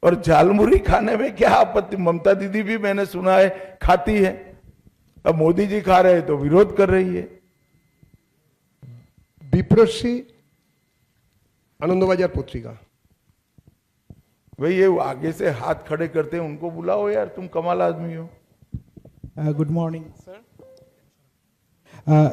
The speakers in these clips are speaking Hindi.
और झालमुरी खाने में क्या आपत्ति, ममता दीदी भी मैंने सुना है खाती है, अब मोदी जी खा रहे हैं तो विरोध कर रही है। विप्रश्री आनंदबाजार पत्रिका। भाई ये आगे से हाथ खड़े करते हैं, उनको बुलाओ यार, तुम कमाल आदमी हो। Good morning, sir.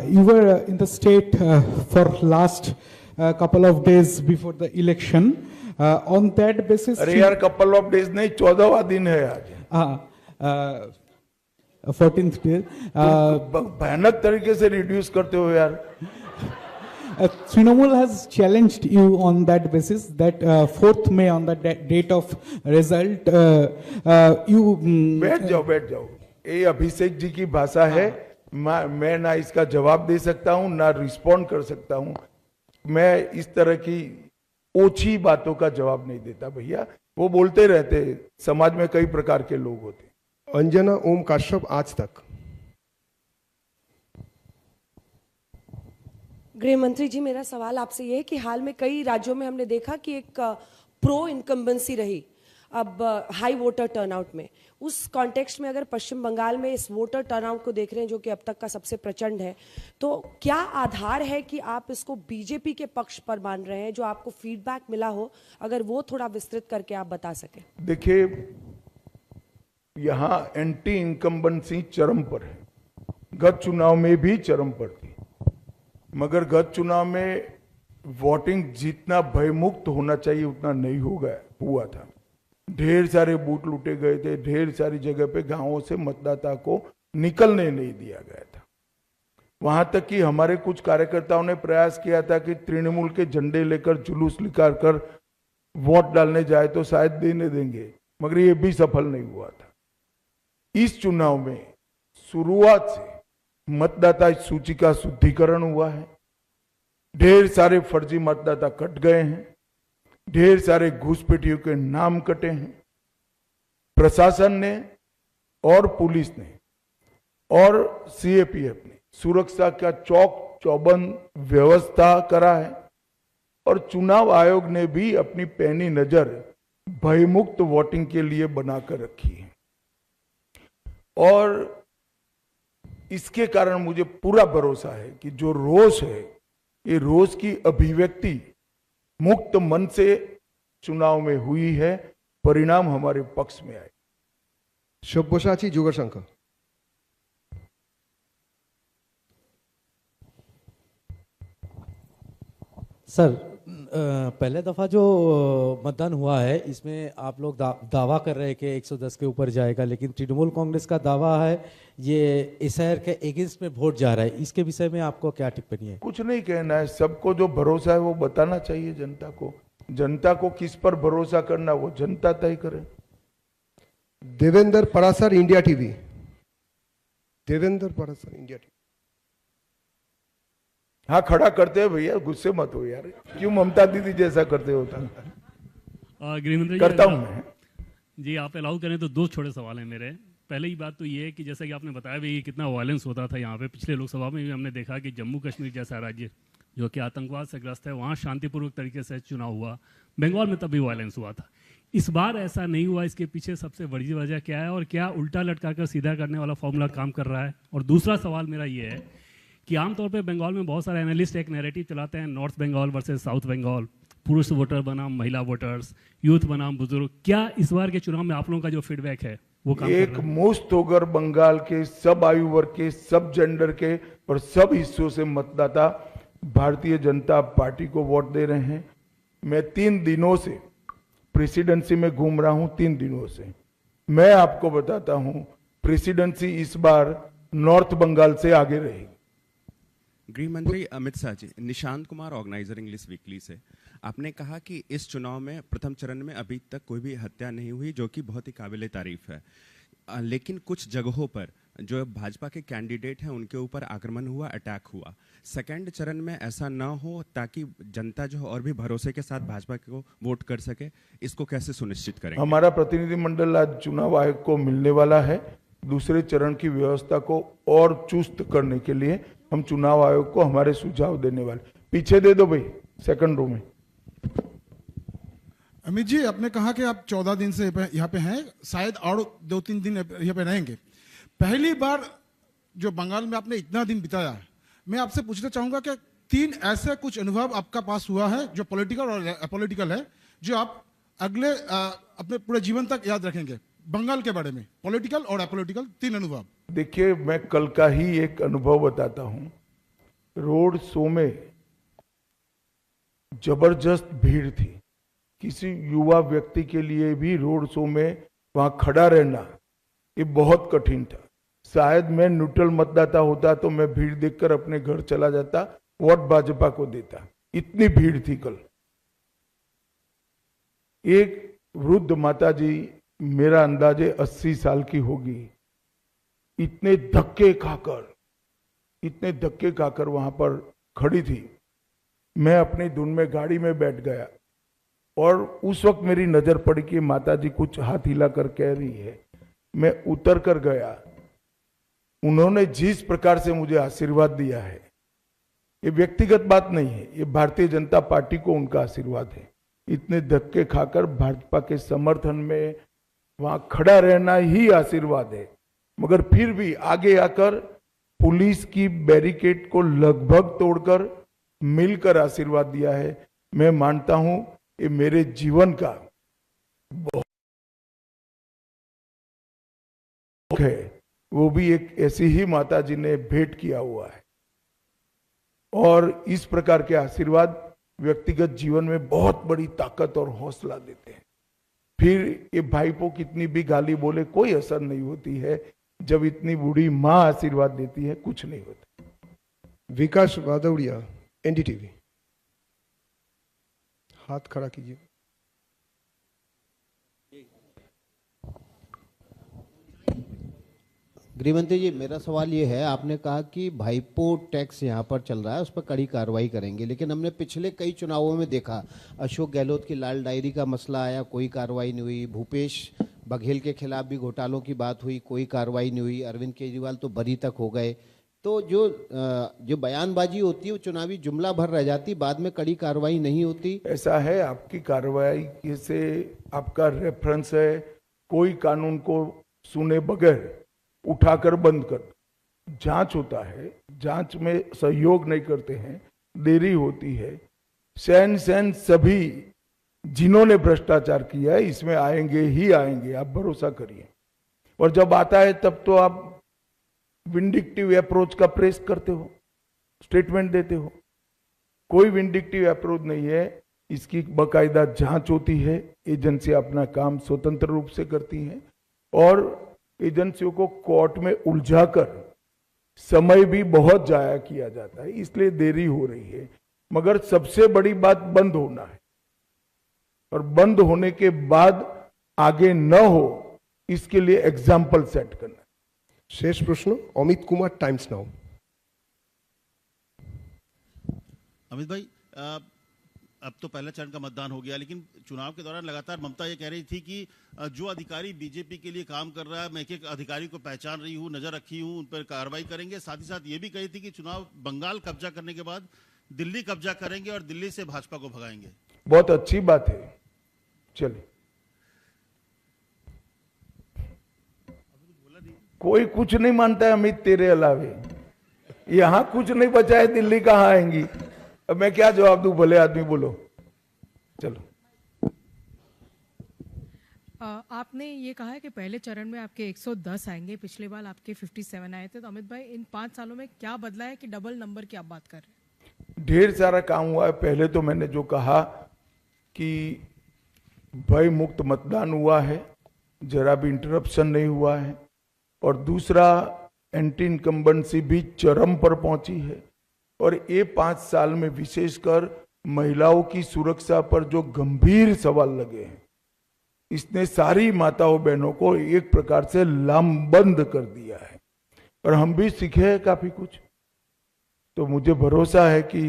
You were in the state for last couple of days before the election. On that basis, अरे यार कपल ऑफ डेज नहीं, 14वां दिन है आज। 14th day. भयानक तरीके से रिड्यूस करते हो यार। Trinamool has challenged you on that basis that 4th May on the date of result, you. बैठ जाओ। ये अभिषेक जी की भाषा है, मैं ना इसका जवाब दे सकता हूं ना रिस्पॉन्ड कर सकता हूं। मैं इस तरह की ओछी बातों का जवाब नहीं देता भैया, वो बोलते रहते, समाज में कई प्रकार के लोग होते। अंजना ओम काश्यप, आज तक। गृह मंत्री जी, मेरा सवाल आपसे ये है कि हाल में कई राज्यों में हमने देखा कि एक प्रो इनकम्बेंसी रही अब हाई वोटर टर्नआउट में। उस कॉन्टेक्स्ट में अगर पश्चिम बंगाल में इस वोटर टर्नआउट को देख रहे हैं जो कि अब तक का सबसे प्रचंड है, तो क्या आधार है कि आप इसको बीजेपी के पक्ष पर मान रहे हैं? जो आपको फीडबैक मिला हो, अगर वो थोड़ा विस्तृत करके आप बता सकें। देखिए, यहां एंटी इनकम्बेंसी चरम पर है, गत चुनाव में भी चरम पर थी, मगर गत चुनाव में वोटिंग जितना भयमुक्त होना चाहिए उतना नहीं हुआ था। ढेर सारे बूथ लूटे गए थे, ढेर सारी जगह पे गांवों से मतदाता को निकलने नहीं दिया गया था। वहां तक कि हमारे कुछ कार्यकर्ताओं ने प्रयास किया था कि तृणमूल के झंडे लेकर जुलूस निकाल कर वोट डालने जाए तो शायद देने देंगे, मगर ये भी सफल नहीं हुआ था। इस चुनाव में शुरुआत से मतदाता सूची का शुद्धिकरण हुआ है, ढेर सारे फर्जी मतदाता कट गए हैं, ढेर सारे घुसपैठियों के नाम कटे हैं। प्रशासन ने और पुलिस ने और सीएपीएफ ने सुरक्षा का चौक चौबंद व्यवस्था करा है, और चुनाव आयोग ने भी अपनी पैनी नजर भयमुक्त वोटिंग के लिए बनाकर रखी है। और इसके कारण मुझे पूरा भरोसा है कि जो रोष है, ये रोष की अभिव्यक्ति मुक्त मन से चुनाव में हुई है, परिणाम हमारे पक्ष में आए। सब्यसाची जुगशंकर। सर, पहले दफा जो मतदान हुआ है इसमें आप लोग दावा कर रहे हैं कि 110 के ऊपर जाएगा, लेकिन तृणमूल कांग्रेस का दावा है ये एसआईआर के अगेंस्ट में वोट जा रहा है। इसके विषय में आपको क्या टिप्पणी है? कुछ नहीं कहना है, सबको जो भरोसा है वो बताना चाहिए जनता को। जनता को किस पर भरोसा करना वो जनता तय करे। Devendra Parashar, India TV. Devendra Parashar, India TV. हाँ, खड़ा करते हैं भैया, गुस्से मत हो यार, क्यों ममता दीदी जैसा करते होता। गृहमंत्री करता हूं मैं जी, आप अलाउ करें तो दो छोटे सवाल हैं मेरे। पहले ही बात तो ये है कि जैसा कि आपने बताया भी कितना वायलेंस होता था यहाँ पे, पिछले लोकसभा में भी हमने देखा कि जम्मू कश्मीर जैसा राज्य जो कि आतंकवाद से ग्रस्त है, वहाँ शांतिपूर्वक तरीके से चुनाव हुआ। बंगाल में तब भी वायलेंस हुआ था, इस बार ऐसा नहीं हुआ। इसके पीछे सबसे बड़ी वजह क्या है, और क्या उल्टा लटका कर सीधा करने वाला फॉर्मूला काम कर रहा है? और दूसरा सवाल मेरा ये है कि आमतौर पे बंगाल में बहुत सारे एनालिस्ट एक नैरेटिव चलाते हैं, north Bengal versus south Bengal, पुरुष वोटर बनाम महिला वोटर्स, यूथ बनाम बुजुर्ग। क्या इस बार के चुनाव में आप लोगों का जो फीडबैक है वो काम एक कर रहा है? मुश्त होकर बंगाल के सब आयु वर्ग के, सब जेंडर के और सब हिस्सों से मतदाता भारतीय जनता पार्टी को वोट दे रहे हैं। मैं 3 दिनों से प्रेसिडेंसी में घूम रहा हूं, 3 दिनों से। मैं आपको बताता हूं, प्रेसिडेंसी इस बार नॉर्थ बंगाल से आगे रहेगी। गृह मंत्री Amit Shah ji, Nishant Kumar, organiser English weekly से। आपने कहा कि इस चुनाव में प्रथम चरण में अभी तक कोई भी हत्या नहीं हुई, जो कि बहुत ही काबिल तारीफ है, लेकिन कुछ जगहों पर जो भाजपा के कैंडिडेट हैं उनके ऊपर आक्रमण हुआ, अटैक हुआ। सेकंड चरण में ऐसा ना हो ताकि जनता जो और भी भरोसे के साथ भाजपा को वोट कर सके, इसको कैसे सुनिश्चित करेंगे? हमारा प्रतिनिधिमंडल आज चुनाव आयोग को मिलने वाला है। दूसरे चरण की व्यवस्था को और चुस्त करने के लिए हम चुनाव आयोग को हमारे सुझाव देने वाले। पीछे दे दो भाई, सेकंड रो में। अमित जी, आपने कहा कि आप 14 दिन से यहाँ पे हैं, शायद और 2-3 दिन यहाँ पे रहेंगे। पहली बार जो बंगाल में आपने इतना दिन बिताया, मैं आपसे पूछना चाहूंगा कि 3 ऐसे कुछ अनुभव आपका पास हुआ है जो पॉलिटिकल और अपॉलिटिकल है, जो आप अगले अपने पूरे जीवन तक याद रखेंगे बंगाल के बारे में, पॉलिटिकल और अपॉलिटिकल 3 अनुभव। देखिए, मैं कल का ही एक अनुभव बताता हूं। रोड शो में जबरदस्त भीड़ थी। किसी युवा व्यक्ति के लिए भी रोड शो में वहां खड़ा रहना ये बहुत कठिन था। शायद मैं न्यूट्रल मतदाता होता तो मैं भीड़ देखकर अपने घर चला जाता, वोट भाजपा को देता। इतनी भीड़ थी कल। एक वृद्ध माता जी, मेरा अंदाजे 80 साल की होगी, इतने धक्के खाकर वहां पर खड़ी थी। मैं अपनी धुन में गाड़ी में बैठ गया और उस वक्त मेरी नजर पड़ी कि माता जी कुछ हाथ हिलाकर कह रही है। मैं उतर कर गया। उन्होंने जिस प्रकार से मुझे आशीर्वाद दिया है, ये व्यक्तिगत बात नहीं है, ये भारतीय जनता पार्टी को उनका आशीर्वाद है। इतने धक्के खाकर भाजपा के समर्थन में वहां खड़ा रहना ही आशीर्वाद है। मगर फिर भी आगे आकर पुलिस की बैरिकेड को लगभग तोड़कर मिलकर आशीर्वाद दिया है। मैं मानता हूं ये मेरे जीवन का बहुत है। वो भी एक ऐसी ही माता जी ने भेंट किया हुआ है। और इस प्रकार के आशीर्वाद व्यक्तिगत जीवन में बहुत बड़ी ताकत और हौसला देते हैं। फिर ये भाईपो कितनी भी गाली बोले कोई असर नहीं होती है। जब इतनी बूढ़ी मां आशीर्वाद देती है कुछ नहीं होता। विकास वादौड़िया, एनडीटीवी। हाथ खड़ा कीजिए। गृहमंत्री जी, मेरा सवाल ये है, आपने कहा कि भाईपो टैक्स यहाँ पर चल रहा है, उस पर कड़ी कार्रवाई करेंगे, लेकिन हमने पिछले कई चुनावों में देखा, अशोक गहलोत की लाल डायरी का मसला आया, कोई कार्रवाई नहीं हुई। भूपेश बघेल के खिलाफ भी घोटालों की बात हुई, कोई कार्रवाई नहीं हुई। अरविंद केजरीवाल तो बरी तक हो गए। तो जो बयानबाजी होती है वो चुनावी जुमला भर रह जाती, बाद में कड़ी कार्रवाई नहीं होती। ऐसा है, आपकी कार्रवाई से आपका रेफरेंस है, कोई कानून को सुने बगैर उठाकर बंद कर। जांच होता है, जांच में सहयोग नहीं करते हैं, देरी होती है। सैन सभी जिन्होंने भ्रष्टाचार किया है इसमें आएंगे ही आएंगे, आप भरोसा करिए। और जब आता है तब तो आप विंडिक्टिव अप्रोच का प्रेस करते हो, स्टेटमेंट देते हो। कोई विंडिक्टिव अप्रोच नहीं है, इसकी बकायदा जांच होती है। एजेंसी अपना काम स्वतंत्र रूप से करती हैं और एजेंसियों को कोर्ट में उलझाकर समय भी बहुत जाया किया जाता है, इसलिए देरी हो रही है। मगर सबसे बड़ी बात बंद होना है, और बंद होने के बाद आगे न हो इसके लिए एग्जाम्पल सेट करना है। शेष प्रश्न अमित कुमार, टाइम्स नाउ। अमित भाई, अब तो पहले चरण का मतदान हो गया, लेकिन चुनाव के दौरान लगातार ममता ये कह रही थी कि जो अधिकारी बीजेपी के लिए काम कर रहा है, मैं एक अधिकारी को पहचान रही हूं, नजर रखी हूं, उन पर कार्रवाई करेंगे। साथ ही साथ ये भी कही थी कि चुनाव बंगाल कब्जा करने के बाद दिल्ली कब्जा करेंगे और दिल्ली से भाजपा को भगाएंगे। बहुत अच्छी बात है, चलिए। कोई कुछ नहीं मानता है अमित तेरे अलावे। यहां कुछ नहीं बचा है, दिल्ली कहां आएंगी। अब मैं क्या जवाब दूं, भले आदमी बोलो। चलो। आपने ये कहा है कि पहले चरण में आपके 110 आएंगे, पिछले बार आपके 57 आए थे। तो अमित भाई, इन 5 सालों में क्या बदला है कि डबल नंबर की आप बात कर रहे हैं? ढेर सारा काम हुआ है। पहले तो मैंने जो कहा कि भय मुक्त मतदान हुआ है, जरा भी इंटरप्शन नहीं हुआ है। और दूसरा, एंटी इनकम्बेंसी भी चरम पर पहुंची है। और ये 5 साल में विशेषकर महिलाओं की सुरक्षा पर जो गंभीर सवाल लगे हैं, इसने सारी माताओं बहनों को एक प्रकार से लामबंद कर दिया है। और हम भी सीखे हैं काफी कुछ। तो मुझे भरोसा है कि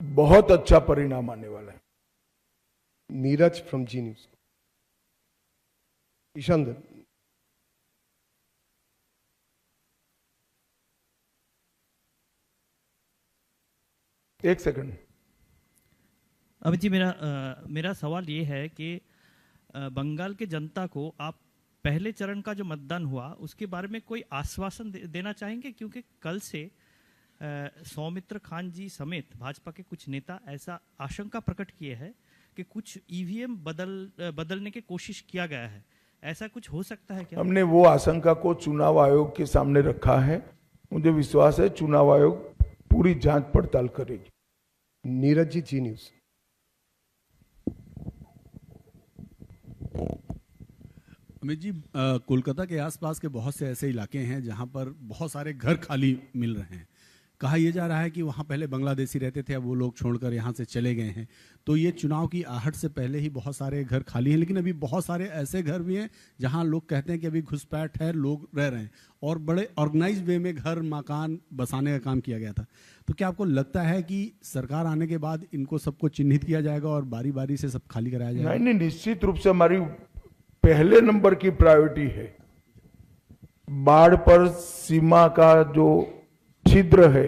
बहुत अच्छा परिणाम आने वाला है। Neeraj from Zee News. ईशान, एक सेकंड। अमित जी, मेरा सवाल ये है कि बंगाल के जनता को आप पहले चरण का जो मतदान हुआ उसके बारे में कोई आश्वासन देना चाहेंगे, क्योंकि कल से सौमित्र खान जी समेत भाजपा के कुछ नेता ऐसा आशंका प्रकट किए हैं कि कुछ ईवीएम बदलने की कोशिश किया गया है, ऐसा कुछ हो सकता है क्या? हमने वो आशंका को चुनाव आयोग के सामने रखा है। मुझे विश्वास है चुनाव आयोग पूरी जांच पड़ताल करेगी। नीरज जी, जी न्यूज। अमित जी, कोलकाता के आसपास के बहुत से ऐसे इलाके हैं जहां पर बहुत सारे घर खाली मिल रहे हैं। कहा यह जा रहा है कि वहां पहले बांग्लादेशी रहते थे, अब वो लोग छोड़कर यहां से चले गए हैं। तो ये चुनाव की आहट से पहले ही बहुत सारे घर खाली हैं, लेकिन अभी बहुत सारे ऐसे घर भी हैं जहां लोग कहते हैं कि अभी घुसपैठ है, लोग रह रहे हैं और बड़े ऑर्गेनाइज वे में घर मकान बसाने का काम किया गया था। तो क्या आपको लगता है कि सरकार आने के बाद इनको सबको चिन्हित किया जाएगा और बारी बारी से सब खाली कराया जाएगा? नहीं, निश्चित रूप से हमारी पहले नंबर की प्रायोरिटी है बाढ़ पर सीमा का जो छिद्र है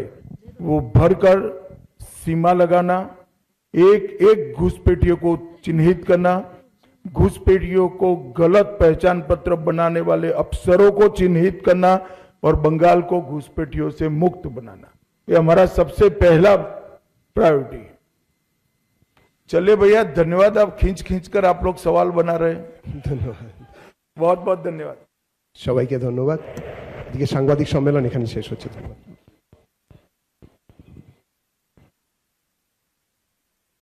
वो भरकर सीमा लगाना, एक एक घुसपैठियों को चिन्हित करना, घुसपैठियों को गलत पहचान पत्र बनाने वाले अफसरों को चिन्हित करना और बंगाल को घुसपैठियों से मुक्त बनाना, ये हमारा सबसे पहला प्रायोरिटी है। चलिए भैया, धन्यवाद। आप खींच कर आप लोग सवाल बना रहे हैं। ধন্যবাদ। बहुत बहुत धन्यवाद। সবাইকে ধন্যবাদ। এদিকে সাংবাদিক সম্মেলন এখানে শেষ হচ্ছে। ধন্যবাদ।